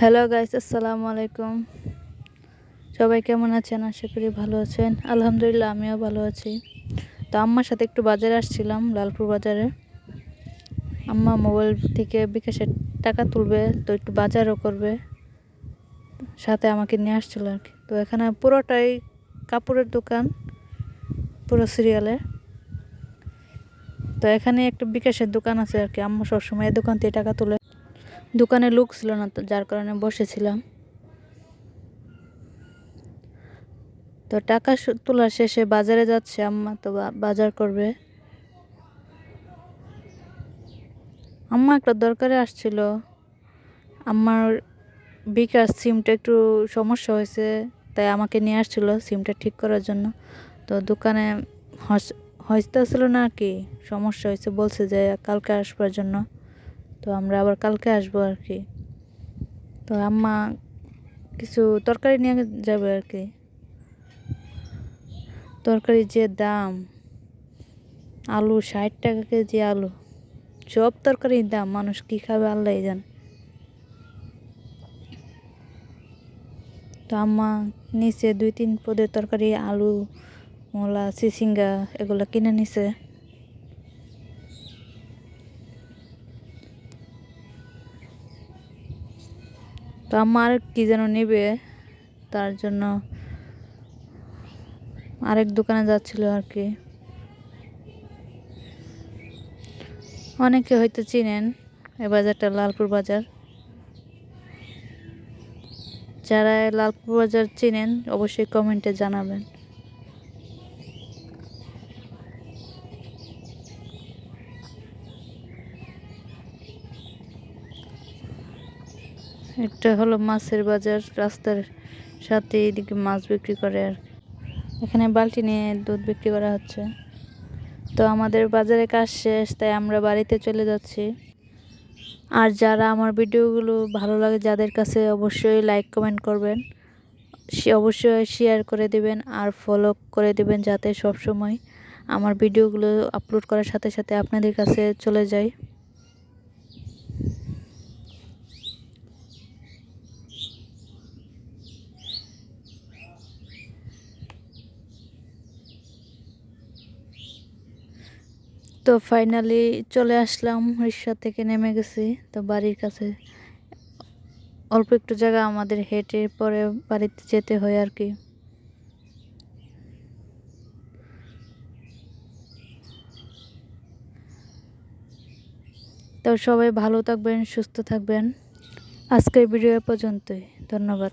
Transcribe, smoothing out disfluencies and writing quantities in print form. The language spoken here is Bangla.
হ্যালো গাইস, আসসালামু আলাইকুম। সবাই কেমন আছেন? আশা করি ভালো আছেন। আলহামদুলিল্লাহ, আমিও ভালো আছি। তো আম্মার সাথে একটু বাজারে আসছিলাম, লালপুর বাজারে। আম্মা মোবাইল থেকে বিকাশের টাকা তুলবে, তো একটু বাজারও করবে, সাথে আমাকে নিয়ে আসছিল আর কি। তো এখানে পুরোটাই কাপড়ের দোকান, পুরো সিরিয়ালে। তো এখানে একটা বিকাশের দোকান আছে আর কি। আম্মা সবসময় এই দোকান থেকে টাকা তুলে। দোকানে লোক ছিল না, তো যার কারণে বসেছিলাম। তো টাকা তোলা শেষে বাজারে যাচ্ছে আম্মা, তো বাজার করবে। আম্মা একটা দরকারে আসছিল। আমার বিকাশ সিমটা একটু সমস্যা হয়েছে, তাই আমাকে নিয়ে আসছিল সিমটা ঠিক করার জন্য। তো দোকানে হইতেছিল না আর কি, সমস্যা হয়েছে, বলছে যে কালকে আসবার জন্য। তো আমরা আবার কালকে আসবো আর কি। তো আম্মা কিছু তরকারি নিয়ে যাবে আর কি। তরকারি যে দাম, আলু 60 টাকা কেজি আলু। সব তরকারির দাম, মানুষ কি খাবে আল্লাহই জানে। তো আম্মা নিচে 2-3 পদের তরকারি, আলু, মূলা, চিচিঙ্গা এগুলো কিনে নিছে। তো আম্মা আর কি যেন নেবে, তার জন্য আরেক দোকানে যাচ্ছিল আর কি। অনেকে হয়তো চিনেন এই বাজারটা, লালপুর বাজার। যারা লালপুর বাজার চিনেন অবশ্যই কমেন্টে জানাবেন। একটা হলো মাছের বাজার, রাস্তার সাথে এদিকে মাছ বিক্রি করে আর এখানে বালতি নিয়ে দুধ বিক্রি করা হচ্ছে। তো আমাদের বাজারে কাজ শেষ, তাই আমরা বাড়িতে চলে যাচ্ছি। আর যারা আমার ভিডিওগুলো ভালো লাগে, যাদের কাছে, অবশ্যই লাইক কমেন্ট করবেন, অবশ্যই শেয়ার করে দিবেন আর ফলো করে দিবেন, যাতে সব সময় আমার ভিডিওগুলো আপলোড করার সাথে সাথে আপনাদের কাছে চলে যায়। তো ফাইনালি চলে আসলাম, রিক্সা থেকে নেমে গেছি। তো বাড়ির কাছে অল্প একটু জায়গা আমাদের হেঁটে পরে বাড়িতে যেতে হয় আর কি। তো সবাই ভালো থাকবেন, সুস্থ থাকবেন। আজকের ভিডিও পর্যন্তই। ধন্যবাদ।